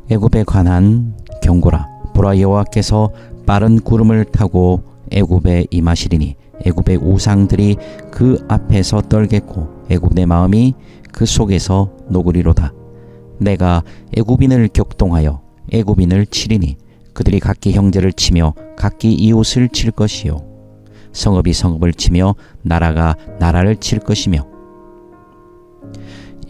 애굽에 관한 경고라. 보라, 여호와께서 빠른 구름을 타고 애굽에 임하시리니 애굽의 우상들이 그 앞에서 떨겠고 애굽의 마음이 그 속에서 녹으리로다. 내가 애굽인을 격동하여 애굽인을 치리니 그들이 각기 형제를 치며 각기 이웃을 칠 것이요 성읍이 성읍을 치며 나라가 나라를 칠 것이며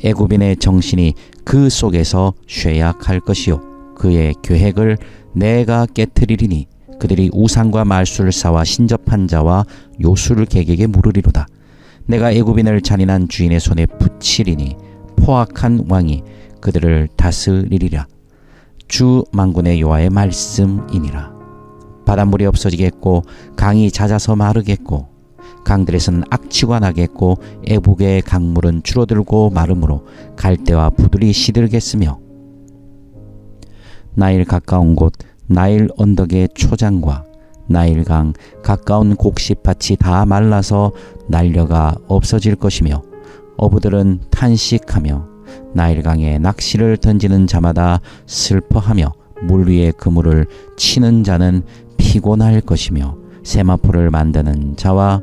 애굽인의 정신이 그 속에서 쇠약할 것이요 그의 계획을 내가 깨트리리니 그들이 우상과 말수를 쌓아 신접한 자와 요술을 객에게 물으리로다. 내가 애굽인을 잔인한 주인의 손에 붙이리니 포악한 왕이 그들을 다스리리라. 주 만군의 여호와의 말씀이니라. 바닷물이 없어지겠고 강이 잦아서 마르겠고 강들에서는 악취가 나겠고 애국의 강물은 줄어들고 마름으로 갈대와 부들이 시들겠으며 나일 가까운 곳 나일 언덕의 초장과 나일강 가까운 곡식밭이 다 말라서 날려가 없어질 것이며 어부들은 탄식하며 나일강에 낚시를 던지는 자마다 슬퍼하며 물 위에 그물을 치는 자는 피곤할 것이며 세마포를 만드는 자와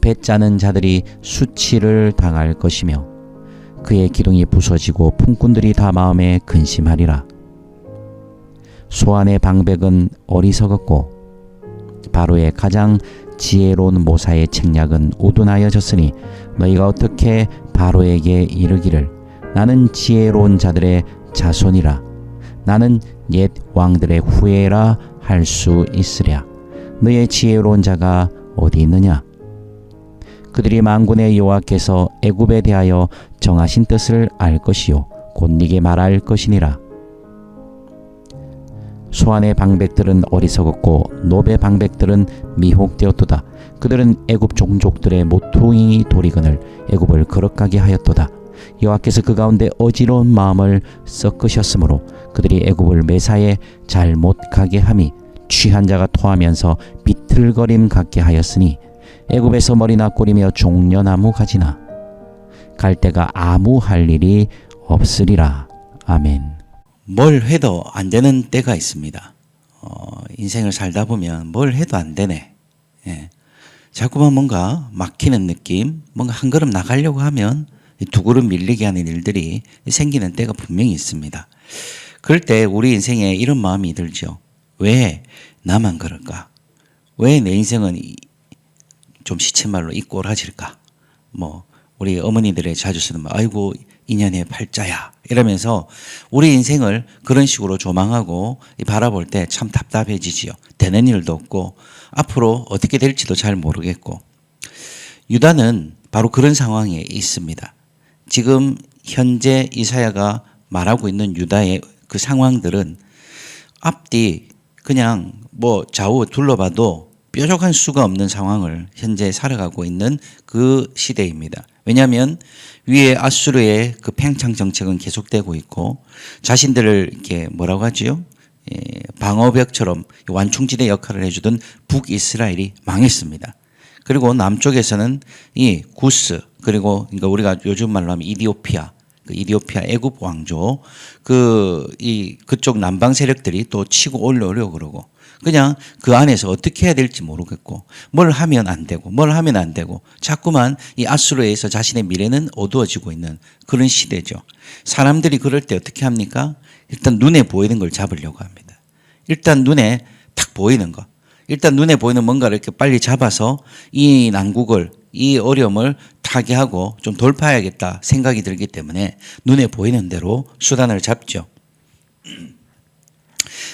배 짜는 자들이 수치를 당할 것이며 그의 기둥이 부서지고 품꾼들이 다 마음에 근심하리라. 소안의 방백은 어리석었고 바로의 가장 지혜로운 모사의 책략은 우둔하여졌으니 너희가 어떻게 바로에게 이르기를 나는 지혜로운 자들의 자손이라 나는 옛 왕들의 후예라 할 수 있으랴. 너의 지혜로운 자가 어디 있느냐? 그들이 만군의 여호와께서 애굽에 대하여 정하신 뜻을 알 것이요 곧 네게 말할 것이니라. 소안의 방백들은 어리석었고 노베 방백들은 미혹되었도다. 그들은 애굽 종족들의 모퉁이 도리근을 애굽을 거룩하게 하였도다. 여호와께서 그 가운데 어지러운 마음을 섞으셨으므로 그들이 애굽을 매사에 잘못 가게 함이 취한 자가 토하면서 비틀거림 같게 하였으니 애굽에서 머리나 꼬리며 종려나무 가지나 갈대가 아무 할 일이 없으리라. 아멘. 뭘 해도 안 되는 때가 있습니다. 인생을 살다 보면 뭘 해도 안 되네. 자꾸만 뭔가 막히는 느낌, 뭔가 한 걸음 나가려고 하면 두 걸음 밀리게 하는 일들이 생기는 때가 분명히 있습니다. 그럴 때 우리 인생에 이런 마음이 들죠. 왜 나만 그럴까? 왜 내 인생은 좀 시쳇말로 이 꼴아질까? 우리 어머니들의 자주 쓰는 말, 아이고 인연의 팔자야 이러면서 우리 인생을 그런 식으로 조망하고 바라볼 때 참 답답해지지요. 되는 일도 없고 앞으로 어떻게 될지도 잘 모르겠고. 유다는 바로 그런 상황에 있습니다. 지금 현재 이사야가 말하고 있는 유다의 그 상황들은 앞뒤 그냥 좌우 둘러봐도 뾰족한 수가 없는 상황을 현재 살아가고 있는 그 시대입니다. 왜냐하면 위에 아수르의 그 팽창 정책은 계속되고 있고 자신들을 이렇게 뭐라고 하지요? 방어벽처럼 완충지대 역할을 해주던 북이스라엘이 망했습니다. 그리고 남쪽에서는 이 구스 그리고 그러니까 우리가 요즘 말로 하면 이디오피아 애굽 왕조 그쪽 남방 세력들이 또 치고 올라오려고 그러고 그냥 그 안에서 어떻게 해야 될지 모르겠고 뭘 하면 안 되고 자꾸만 이 아수르에서 자신의 미래는 어두워지고 있는 그런 시대죠. 사람들이 그럴 때 어떻게 합니까? 일단 눈에 보이는 걸 잡으려고 합니다. 일단 눈에 탁 보이는 거. 일단 눈에 보이는 뭔가를 이렇게 빨리 잡아서 이 난국을 이 어려움을 타개하고 좀 돌파해야겠다 생각이 들기 때문에 눈에 보이는 대로 수단을 잡죠.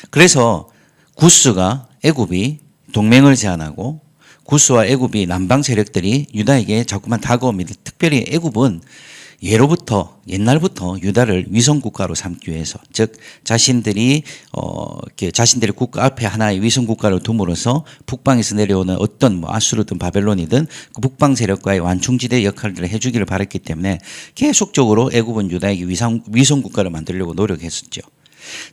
그래서 구스가 애굽이 동맹을 제안하고 구스와 애굽이 남방 세력들이 유다에게 자꾸만 다가옵니다. 특별히 애굽은 옛날부터 유다를 위성국가로 삼기 위해서 즉 자신들이 자신들의 국가 앞에 하나의 위성국가를 둠으로써 북방에서 내려오는 어떤 아수르든 바벨론이든 그 북방 세력과의 완충지대 역할을 해주기를 바랐기 때문에 계속적으로 애굽은 유다에게 위성국가를 만들려고 노력했었죠.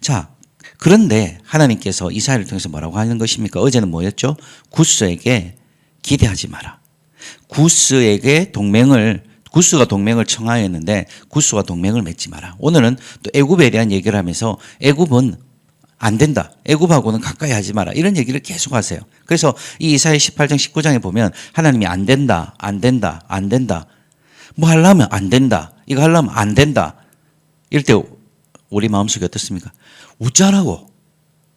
자, 그런데 하나님께서 이사야를 통해서 뭐라고 하는 것입니까? 어제는 뭐였죠? 구스에게 기대하지 마라. 구스에게 동맹을 구스가 동맹을 청하였는데 구스와 동맹을 맺지 마라. 오늘은 또 애굽에 대한 얘기를 하면서 애굽은 안 된다. 애굽하고는 가까이 하지 마라. 이런 얘기를 계속 하세요. 그래서 이 이사야 18장 19장에 보면 하나님이 안 된다. 안 된다. 안 된다. 뭐 하려면 안 된다. 이거 하려면 안 된다. 이럴 때 우리 마음속이 어떻습니까? 우짜라고.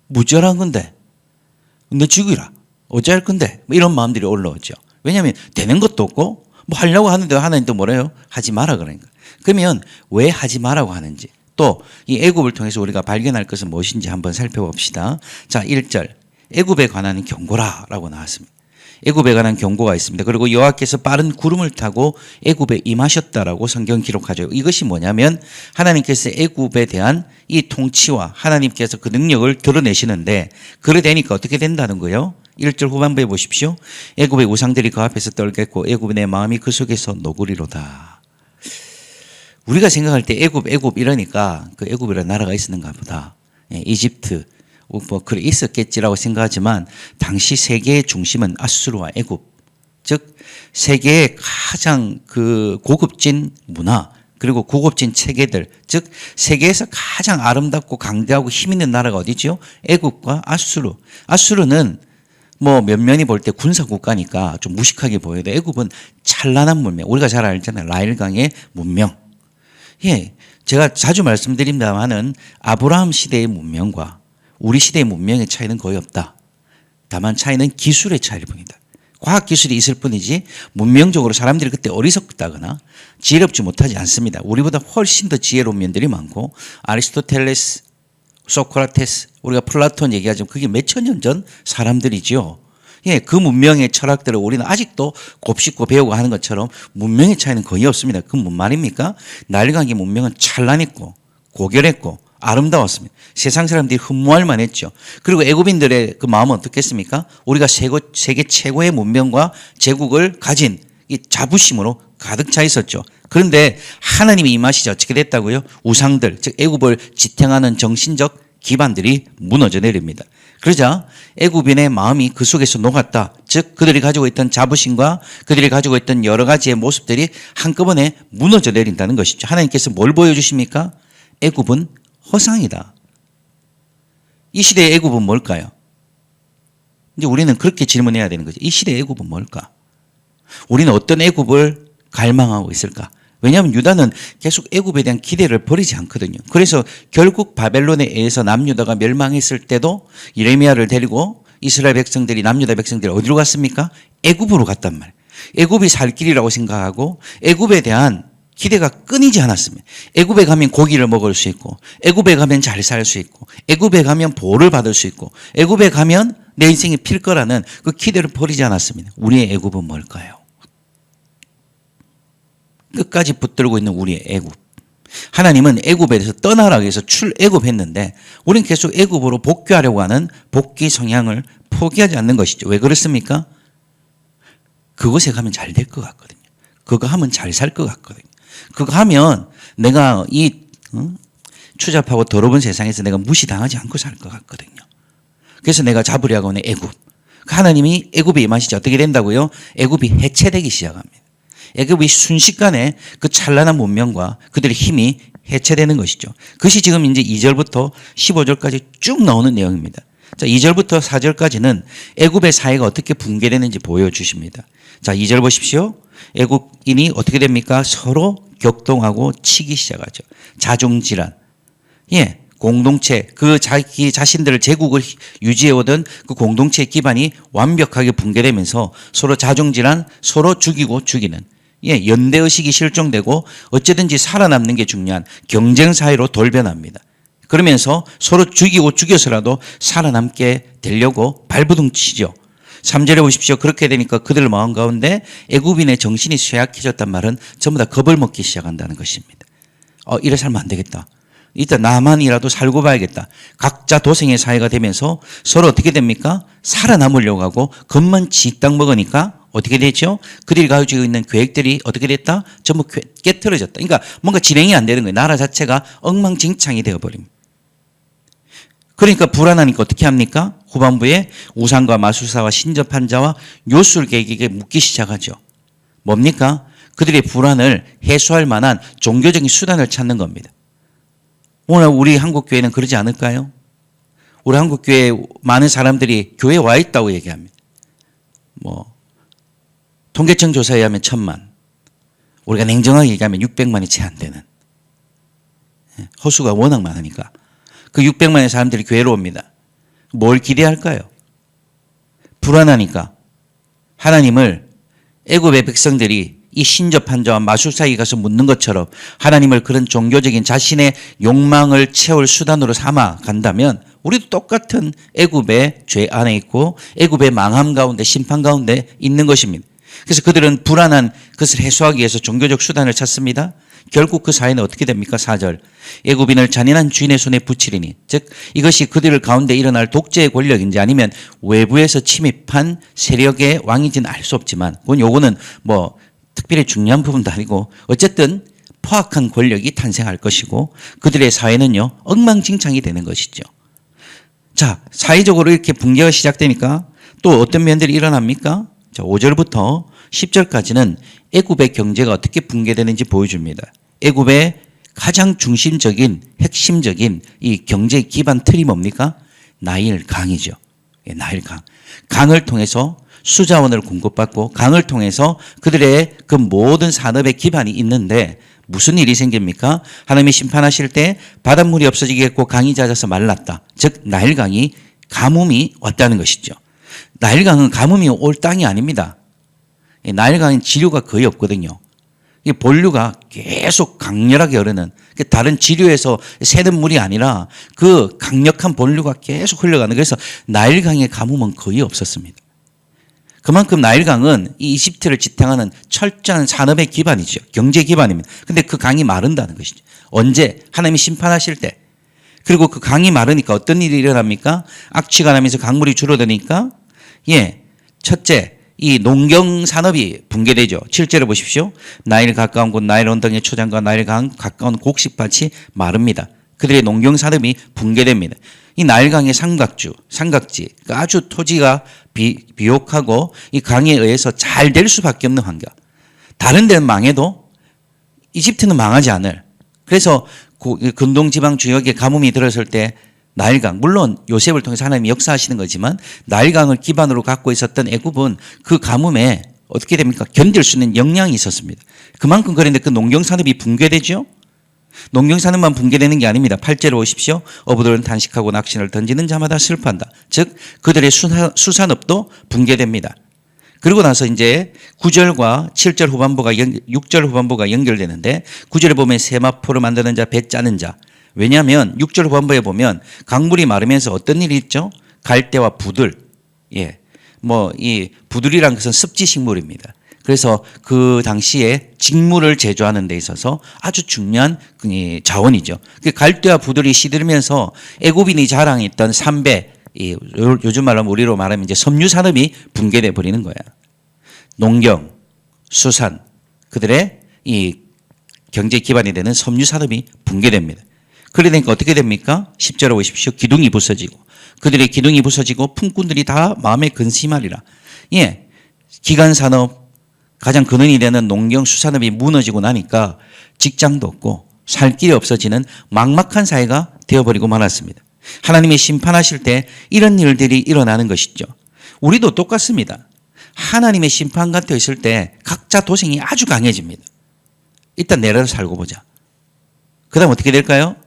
무짜란 건데. 내 죽이라. 어찌할 건데. 뭐 이런 마음들이 올라오죠. 왜냐하면 되는 것도 없고 뭐 하려고 하는데 하나님 또 뭐래요? 하지 마라 그러니까. 그러면 왜 하지 마라고 하는지 또 이 애굽을 통해서 우리가 발견할 것은 무엇인지 한번 살펴봅시다. 자, 1절 애굽에 관한 경고라라고 나왔습니다. 애굽에 관한 경고가 있습니다. 그리고 여호와께서 빠른 구름을 타고 애굽에 임하셨다라고 성경 기록하죠. 이것이 뭐냐면 하나님께서 애굽에 대한 이 통치와 하나님께서 그 능력을 드러내시는데 그래 되니까 어떻게 된다는 거예요? 1절 후반부에 보십시오. 애굽의 우상들이 그 앞에서 떨겠고 애굽의 내 마음이 그 속에서 노구리로다. 우리가 생각할 때 애굽 이러니까 그 애굽이라는 나라가 있었는가 보다. 예, 이집트 뭐 그래 있었겠지라고 생각하지만 당시 세계의 중심은 아수르와 애굽, 즉 세계의 가장 그 고급진 문화 그리고 고급진 체계들, 즉 세계에서 가장 아름답고 강대하고 힘 있는 나라가 어디죠? 애굽과 아수르. 아수르는 뭐 면면이 볼 때 군사 국가니까 좀 무식하게 보여도 애굽은 찬란한 문명. 우리가 잘 알잖아요. 나일강의 문명. 예, 제가 자주 말씀드립니다만은 아브라함 시대의 문명과 우리 시대의 문명의 차이는 거의 없다. 다만 차이는 기술의 차이일 뿐이다. 과학기술이 있을 뿐이지 문명적으로 사람들이 그때 어리석다거나 지혜롭지 못하지 않습니다. 우리보다 훨씬 더 지혜로운 면들이 많고 아리스토텔레스, 소크라테스, 우리가 플라톤 얘기하지만 그게 몇천 년 전 사람들이죠. 예, 그 문명의 철학들을 우리는 아직도 곱씹고 배우고 하는 것처럼 문명의 차이는 거의 없습니다. 그 뭔 말입니까? 나일강의 문명은 찬란했고 고결했고 아름다웠습니다. 세상 사람들이 흠모할 만했죠. 그리고 애굽인들의 그 마음은 어떻겠습니까? 우리가 세계 최고의 문명과 제국을 가진 이 자부심으로 가득 차 있었죠. 그런데 하나님이 임하시자 어떻게 됐다고요? 우상들, 즉 애굽을 지탱하는 정신적 기반들이 무너져 내립니다. 그러자 애굽인의 마음이 그 속에서 녹았다. 즉 그들이 가지고 있던 자부심과 그들이 가지고 있던 여러 가지의 모습들이 한꺼번에 무너져 내린다는 것이죠. 하나님께서 뭘 보여주십니까? 애굽은 허상이다. 이 시대의 애굽은 뭘까요? 이제 우리는 그렇게 질문해야 되는 거죠. 이 시대의 애굽은 뭘까? 우리는 어떤 애굽을 갈망하고 있을까? 왜냐하면 유다는 계속 애굽에 대한 기대를 버리지 않거든요. 그래서 결국 바벨론에 의해서 남유다가 멸망했을 때도 예레미야를 데리고 이스라엘 백성들이 남유다 백성들이 어디로 갔습니까? 애굽으로 갔단 말이에요. 애굽이 살 길이라고 생각하고 애굽에 대한 기대가 끊이지 않았습니다. 애굽에 가면 고기를 먹을 수 있고 애굽에 가면 잘 살 수 있고 애굽에 가면 보호를 받을 수 있고 애굽에 가면 내 인생이 필 거라는 그 기대를 버리지 않았습니다. 우리의 애굽은 뭘까요? 끝까지 붙들고 있는 우리의 애굽. 하나님은 애굽에서 떠나라고 해서 출애굽했는데 우리는 계속 애굽으로 복귀하려고 하는 복귀 성향을 포기하지 않는 것이죠. 왜 그렇습니까? 그곳에 가면 잘 될 것 같거든요. 그거 하면 잘 살 것 같거든요. 그거 하면 내가 이 추잡하고 더러운 세상에서 내가 무시당하지 않고 살 것 같거든요. 그래서 내가 잡으려고 하는 애굽. 하나님이 애굽에 임하시자 어떻게 된다고요? 애굽이 해체되기 시작합니다. 애굽이 순식간에 그 찬란한 문명과 그들의 힘이 해체되는 것이죠. 그것이 지금 이제 2절부터 15절까지 쭉 나오는 내용입니다. 자, 2절부터 4절까지는 애굽의 사회가 어떻게 붕괴되는지 보여주십니다. 자, 2절 보십시오. 애굽인이 어떻게 됩니까? 서로 격동하고 치기 시작하죠. 자중질환. 예. 공동체, 그 자기 자신들을 제국을 유지해오던 그 공동체의 기반이 완벽하게 붕괴되면서 서로 자중질환, 서로 죽이고 죽이는, 예, 연대의식이 실종되고 어쨌든지 살아남는 게 중요한 경쟁사회로 돌변합니다. 그러면서 서로 죽이고 죽여서라도 살아남게 되려고 발버둥 치죠. 3절에 보십시오. 그렇게 되니까 그들 마음 가운데 애굽인의 정신이 쇠약해졌단 말은 전부 다 겁을 먹기 시작한다는 것입니다. 이래 살면 안 되겠다. 일단 나만이라도 살고 봐야겠다. 각자 도생의 사회가 되면서 서로 어떻게 됩니까? 살아남으려고 하고 겁만 지딱 먹으니까 어떻게 되죠? 그들이 가지고 있는 계획들이 어떻게 됐다? 전부 깨트려졌다. 그러니까 뭔가 진행이 안 되는 거예요. 나라 자체가 엉망진창이 되어버립니다. 그러니까 불안하니까 어떻게 합니까? 후반부에 우상과 마술사와 신접한 자와 요술객에게 묻기 시작하죠. 뭡니까? 그들의 불안을 해소할 만한 종교적인 수단을 찾는 겁니다. 오늘 우리 한국교회는 그러지 않을까요? 우리 한국교회 많은 사람들이 교회에 와 있다고 얘기합니다. 통계청 조사에 의하면 1,000만, 우리가 냉정하게 얘기하면 600만이 채 안 되는, 허수가 워낙 많으니까 그 600만의 사람들이 교회로 옵니다. 뭘 기대할까요? 불안하니까 하나님을 애굽의 백성들이 이 신접한 자와 마술사에게 가서 묻는 것처럼 하나님을 그런 종교적인 자신의 욕망을 채울 수단으로 삼아 간다면 우리도 똑같은 애굽의 죄 안에 있고 애굽의 망함 가운데 심판 가운데 있는 것입니다. 그래서 그들은 불안한 것을 해소하기 위해서 종교적 수단을 찾습니다. 결국 그 사회는 어떻게 됩니까? 4절. 애굽인을 잔인한 주인의 손에 붙이리니, 즉 이것이 그들 가운데 일어날 독재의 권력인지 아니면 외부에서 침입한 세력의 왕인지는 알 수 없지만 요거는 특별히 중요한 부분도 아니고 어쨌든 포악한 권력이 탄생할 것이고 그들의 사회는요 엉망진창이 되는 것이죠. 자, 사회적으로 이렇게 붕괴가 시작되니까 또 어떤 면들이 일어납니까? 자, 5절부터 10절까지는 애굽의 경제가 어떻게 붕괴되는지 보여줍니다. 애굽의 가장 중심적인 핵심적인 이 경제 기반 틀이 뭡니까? 나일강이죠. 나일강. 강을 통해서 수자원을 공급받고 강을 통해서 그들의 그 모든 산업의 기반이 있는데 무슨 일이 생깁니까? 하나님이 심판하실 때 바닷물이 없어지겠고 강이 잦아서 말랐다. 즉 나일강이 가뭄이 왔다는 것이죠. 나일강은 가뭄이 올 땅이 아닙니다. 나일강은 지류가 거의 없거든요. 이 본류가 계속 강렬하게 흐르는 다른 지류에서 새는 물이 아니라 그 강력한 본류가 계속 흘러가는, 그래서 나일강의 가뭄은 거의 없었습니다. 그만큼 나일강은 이 이집트를 지탱하는 철저한 산업의 기반이죠. 경제 기반입니다. 근데 그 강이 마른다는 것이죠. 언제? 하나님이 심판하실 때. 그리고 그 강이 마르니까 어떤 일이 일어납니까? 악취가 나면서 강물이 줄어드니까 첫째, 이 농경 산업이 붕괴되죠. 7절에 보십시오. 나일 가까운 곳 나일 언덕의 초장과 나일 강 가까운 곡식밭이 마릅니다. 그들의 농경 산업이 붕괴됩니다. 이 나일강의 삼각지, 아주 토지가 비옥하고 이 강에 의해서 잘 될 수밖에 없는 환경. 다른 데는 망해도 이집트는 망하지 않을. 그래서 근동지방 지역에 가뭄이 들었을 때 나일강, 물론 요셉을 통해서 하나님이 역사하시는 거지만 나일강을 기반으로 갖고 있었던 애굽은 그 가뭄에 어떻게 됩니까? 견딜 수 있는 역량이 있었습니다. 그만큼 그런데 그 농경산업이 붕괴되죠. 농경산업만 붕괴되는 게 아닙니다. 8절에 오십시오. 어부들은 단식하고 낚시를 던지는 자마다 슬퍼한다. 즉 그들의 수산업도 붕괴됩니다. 그리고 나서 이제 9절과 7절 후반부가 6절 후반부가 연결되는데 9절에 보면 세마포를 만드는 자, 배 짜는 자. 왜냐하면 6절 후반부에 보면 강물이 마르면서 어떤 일이 있죠? 갈대와 부들. 이 부들이란 것은 습지식물입니다. 그래서 그 당시에 직물을 제조하는 데 있어서 아주 중요한 자원이죠. 갈대와 부들이 시들면서 애굽인이 자랑했던 삼배, 요즘 말로 우리로 말하면 이제 섬유 산업이 붕괴돼 버리는 거야. 농경, 수산, 그들의 이 경제 기반이 되는 섬유 산업이 붕괴됩니다. 그러니까 어떻게 됩니까? 10절에 보십시오. 기둥이 부서지고 그들의 기둥이 부서지고 품꾼들이 다 마음에 근심하리라. 기간 산업, 가장 근원이 되는 농경 수산업이 무너지고 나니까 직장도 없고 살 길이 없어지는 막막한 사회가 되어버리고 말았습니다. 하나님이 심판하실 때 이런 일들이 일어나는 것이죠. 우리도 똑같습니다. 하나님의 심판 곁에 있을 때 각자 도생이 아주 강해집니다. 일단 내려서 살고 보자. 그 다음 어떻게 될까요?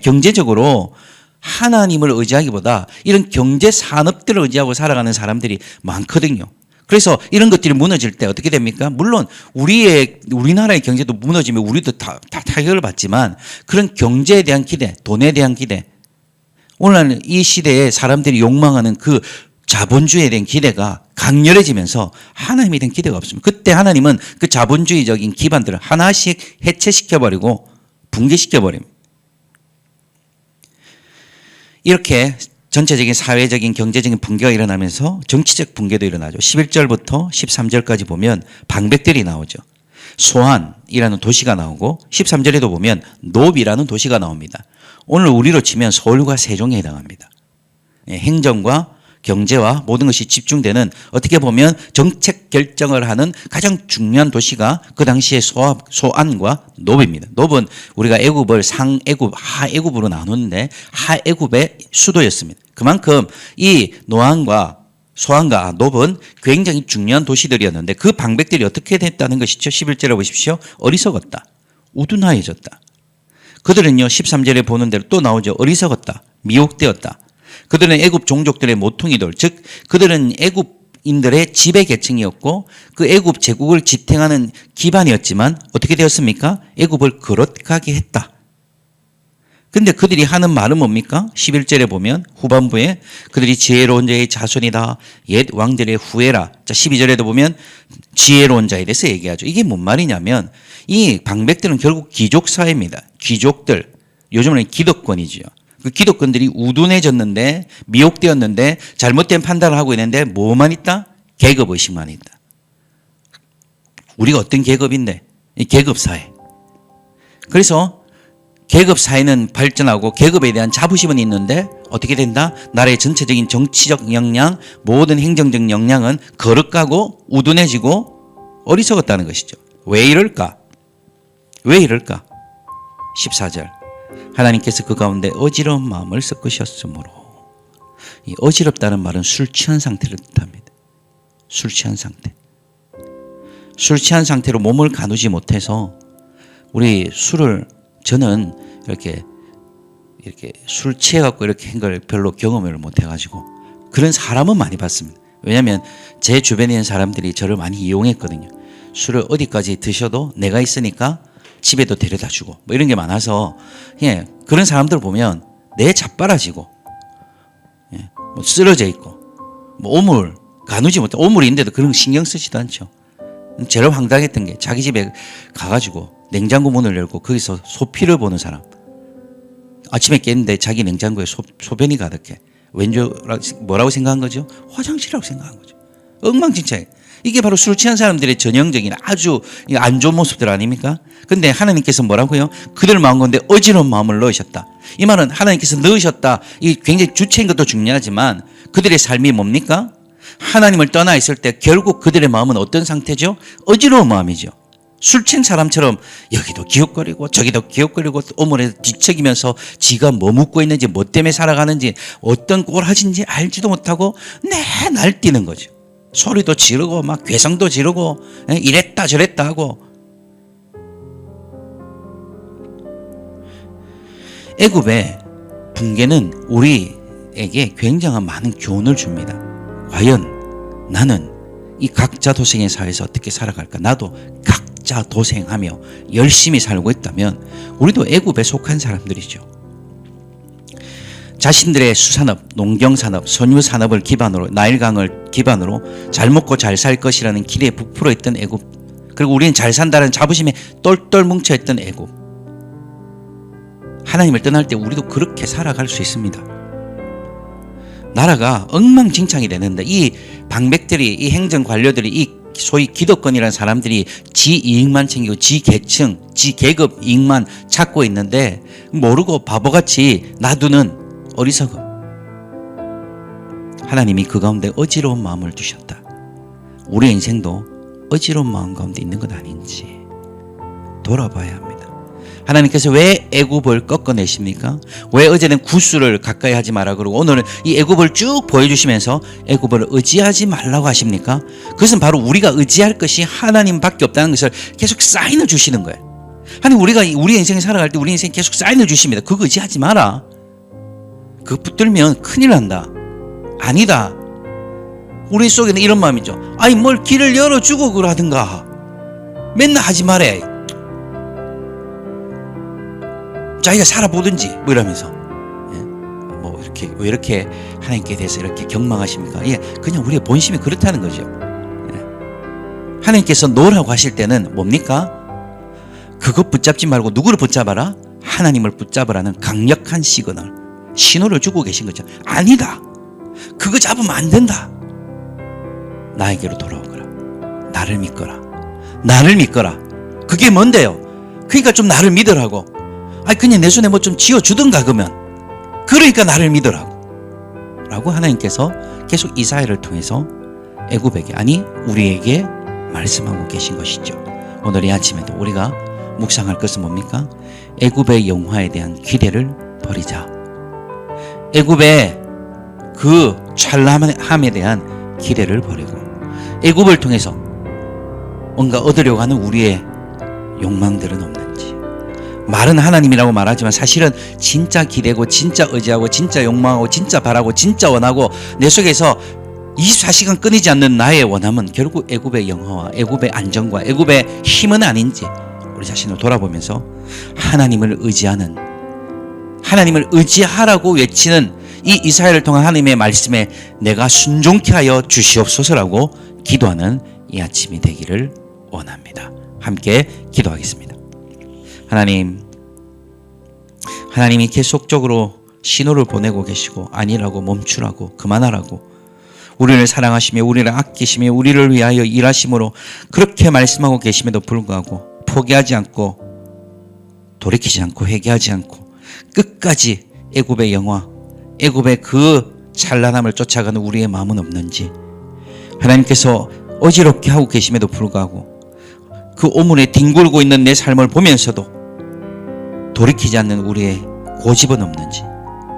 경제적으로 하나님을 의지하기보다 이런 경제 산업들을 의지하고 살아가는 사람들이 많거든요. 그래서 이런 것들이 무너질 때 어떻게 됩니까? 물론 우리나라의 경제도 무너지면 우리도 다 타격을 받지만 그런 경제에 대한 기대, 돈에 대한 기대, 오늘날 이 시대에 사람들이 욕망하는 그 자본주의에 대한 기대가 강렬해지면서 하나님에 대한 기대가 없습니다. 그때 하나님은 그 자본주의적인 기반들을 하나씩 해체시켜버리고 붕괴시켜버립니다. 이렇게 전체적인 사회적인 경제적인 붕괴가 일어나면서 정치적 붕괴도 일어나죠. 11절부터 13절까지 보면 방백들이 나오죠. 소안이라는 도시가 나오고 13절에도 보면 노비라는 도시가 나옵니다. 오늘 우리로 치면 서울과 세종에 해당합니다. 행정과 경제와 모든 것이 집중되는 어떻게 보면 정책 결정을 하는 가장 중요한 도시가 그 당시에 소안과 노베입니다. 노베는 우리가 애굽을 상애굽, 하애굽으로 나누는데 하애굽의 수도였습니다. 그만큼 이 노안과 소안과 노브는 굉장히 중요한 도시들이었는데 그 방백들이 어떻게 됐다는 것이죠. 11절에 보십시오. 어리석었다. 우둔하여졌다. 그들은요 13절에 보는 대로 또 나오죠. 어리석었다. 미혹되었다. 그들은 애굽 종족들의 모퉁이돌, 즉 그들은 애굽인들의 지배 계층이었고 그 애굽 제국을 지탱하는 기반이었지만 어떻게 되었습니까? 애굽을 거듭하게 했다. 근데 그들이 하는 말은 뭡니까? 11절에 보면 후반부에 그들이 지혜로운 자의 자손이다. 옛 왕들의 후예라. 자, 12절에도 보면 지혜로운 자에 대해서 얘기하죠. 이게 뭔 말이냐면 이 방백들은 결국 귀족 사회입니다. 귀족들. 요즘은 기득권이지요. 그 기득권들이 우둔해졌는데 미혹되었는데 잘못된 판단을 하고 있는데 뭐만 있다? 계급의식만 있다. 우리가 어떤 계급인데? 이 계급사회. 그래서 계급사회는 발전하고 계급에 대한 자부심은 있는데 어떻게 된다? 나라의 전체적인 정치적 역량, 모든 행정적 역량은 거룩하고 우둔해지고 어리석었다는 것이죠. 왜 이럴까? 왜 이럴까? 14절. 하나님께서 그 가운데 어지러운 마음을 섞으셨으므로. 이 어지럽다는 말은 술 취한 상태를 뜻합니다. 술 취한 상태. 술 취한 상태로 몸을 가누지 못해서 우리 술을 저는 이렇게 술 취해갖고 이렇게 한 걸 별로 경험을 못 해가지고 그런 사람은 많이 봤습니다. 왜냐하면 제 주변에 있는 사람들이 저를 많이 이용했거든요. 술을 어디까지 드셔도 내가 있으니까 집에도 데려다 주고 뭐 이런 게 많아서 예, 그런 사람들 보면 내 자빠라지고 예, 뭐 쓰러져 있고 뭐 오물 가누지 못해 오물이 있는데도 그런 거 신경 쓰지도 않죠. 제일 황당했던 게 자기 집에 가가지고 냉장고 문을 열고 거기서 소피를 보는 사람. 아침에 깼는데 자기 냉장고에 소변이 가득해. 왠지 뭐라고 생각한 거죠? 화장실이라고 생각한 거죠. 엉망진창해. 이게 바로 술 취한 사람들의 전형적인 아주 안 좋은 모습들 아닙니까? 근데 하나님께서 뭐라고요? 그들 마음 가운데 어지러운 마음을 넣으셨다. 이 말은 하나님께서 넣으셨다. 이 굉장히 주체인 것도 중요하지만 그들의 삶이 뭡니까? 하나님을 떠나 있을 때 결국 그들의 마음은 어떤 상태죠? 어지러운 마음이죠. 술 취한 사람처럼 여기도 기웃거리고 저기도 기웃거리고 오물에 뒤척이면서 지가 뭐 묻고 있는지 뭐 때문에 살아가는지 어떤 꼴하신지 알지도 못하고 날뛰는 거죠. 소리도 지르고 막 괴성도 지르고 이랬다 저랬다 하고. 애굽의 붕괴는 우리에게 굉장한 많은 교훈을 줍니다. 과연 나는 이 각자 도생의 사회에서 어떻게 살아갈까? 나도 각자 도생하며 열심히 살고 있다면 우리도 애굽에 속한 사람들이죠. 자신들의 수산업, 농경산업, 선유산업을 기반으로 나일강을 기반으로 잘 먹고 잘 살 것이라는 기대에 부풀어 있던 애굽, 그리고 우리는 잘 산다는 자부심에 똘똘 뭉쳐있던 애굽. 하나님을 떠날 때 우리도 그렇게 살아갈 수 있습니다. 나라가 엉망진창이 되는데 이 방백들이, 이 행정관료들이, 이 소위 기득권이라는 사람들이 지 이익만 챙기고 지 계층, 지 계급 이익만 찾고 있는데 모르고 바보같이 놔두는 어리석음. 하나님이 그 가운데 어지러운 마음을 두셨다. 우리 인생도 어지러운 마음 가운데 있는 것 아닌지 돌아봐야 합니다. 하나님께서 왜 애굽을 꺾어내십니까? 왜 어제는 구스를 가까이 하지 마라 그러고 오늘은 이 애굽을 쭉 보여주시면서 애굽을 의지하지 말라고 하십니까? 그것은 바로 우리가 의지할 것이 하나님밖에 없다는 것을 계속 사인을 주시는 거예요. 하나님, 우리가 우리 인생을 살아갈 때 우리 인생에 계속 사인을 주십니다. 그거 의지하지 마라. 그거 붙들면 큰일 난다. 아니다. 우리 속에는 이런 마음이죠. 아니 뭘 길을 열어주고 그러든가. 맨날 하지 말해. 자기가 살아보든지 뭐 이러면서 예? 뭐 이렇게 왜 이렇게 하나님께 대해서 이렇게 경망하십니까? 예, 그냥 우리의 본심이 그렇다는 거죠. 예. 하나님께서 놓으라고 하실 때는 뭡니까? 그것 붙잡지 말고 누구를 붙잡아라? 하나님을 붙잡으라는 강력한 시그널, 신호를 주고 계신 거죠. 아니다. 그거 잡으면 안 된다. 나에게로 돌아오거라. 나를 믿거라. 나를 믿거라. 그게 뭔데요? 그러니까 좀 나를 믿으라고. 아니 그냥 내 손에 뭐 좀 쥐어주든가 그러면. 그러니까 나를 믿으라고 라고 하나님께서 계속 이사야를 통해서 애굽에게, 아니 우리에게 말씀하고 계신 것이죠. 오늘 이 아침에도 우리가 묵상할 것은 뭡니까? 애굽의 영화에 대한 기대를 버리자. 애굽의 그 찬란함에 대한 기대를 버리고 애굽을 통해서 뭔가 얻으려고 하는 우리의 욕망들은 없는지. 말은 하나님이라고 말하지만 사실은 진짜 기대고 진짜 의지하고 진짜 욕망하고 진짜 바라고 진짜 원하고 내 속에서 24시간 끊이지 않는 나의 원함은 결국 애굽의 영화와 애굽의 안정과 애굽의 힘은 아닌지 우리 자신을 돌아보면서 하나님을 의지하는, 하나님을 의지하라고 외치는 이 이사야를 통한 하나님의 말씀에 내가 순종케 하여 주시옵소서라고 기도하는 이 아침이 되기를 원합니다. 함께 기도하겠습니다. 하나님이 계속적으로 신호를 보내고 계시고 아니라고, 멈추라고, 그만하라고, 우리를 사랑하시며 우리를 아끼시며 우리를 위하여 일하심으로 그렇게 말씀하고 계심에도 불구하고 포기하지 않고 돌이키지 않고 회개하지 않고 끝까지 애굽의 영화, 애굽의 그 찬란함을 쫓아가는 우리의 마음은 없는지, 하나님께서 어지럽게 하고 계심에도 불구하고 그 오물에 뒹굴고 있는 내 삶을 보면서도 돌이키지 않는 우리의 고집은 없는지,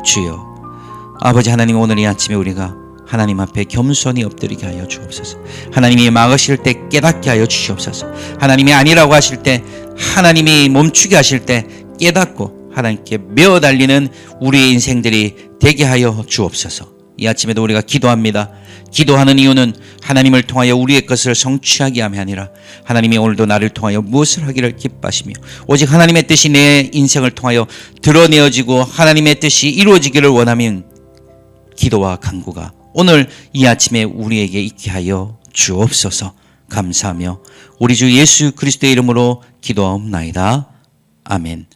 주여 아버지 하나님, 오늘 이 아침에 우리가 하나님 앞에 겸손히 엎드리게 하여 주옵소서. 하나님이 막으실 때 깨닫게 하여 주시옵소서. 하나님이 아니라고 하실 때, 하나님이 멈추게 하실 때 깨닫고 하나님께 메어 달리는 우리의 인생들이 되게 하여 주옵소서. 이 아침에도 우리가 기도합니다. 기도하는 이유는 하나님을 통하여 우리의 것을 성취하게 함이 아니라 하나님이 오늘도 나를 통하여 무엇을 하기를 기뻐하시며 오직 하나님의 뜻이 내 인생을 통하여 드러내어지고 하나님의 뜻이 이루어지기를 원하면 기도와 간구가 오늘 이 아침에 우리에게 있게 하여 주옵소서. 감사하며 우리 주 예수 그리스도의 이름으로 기도하옵나이다. 아멘.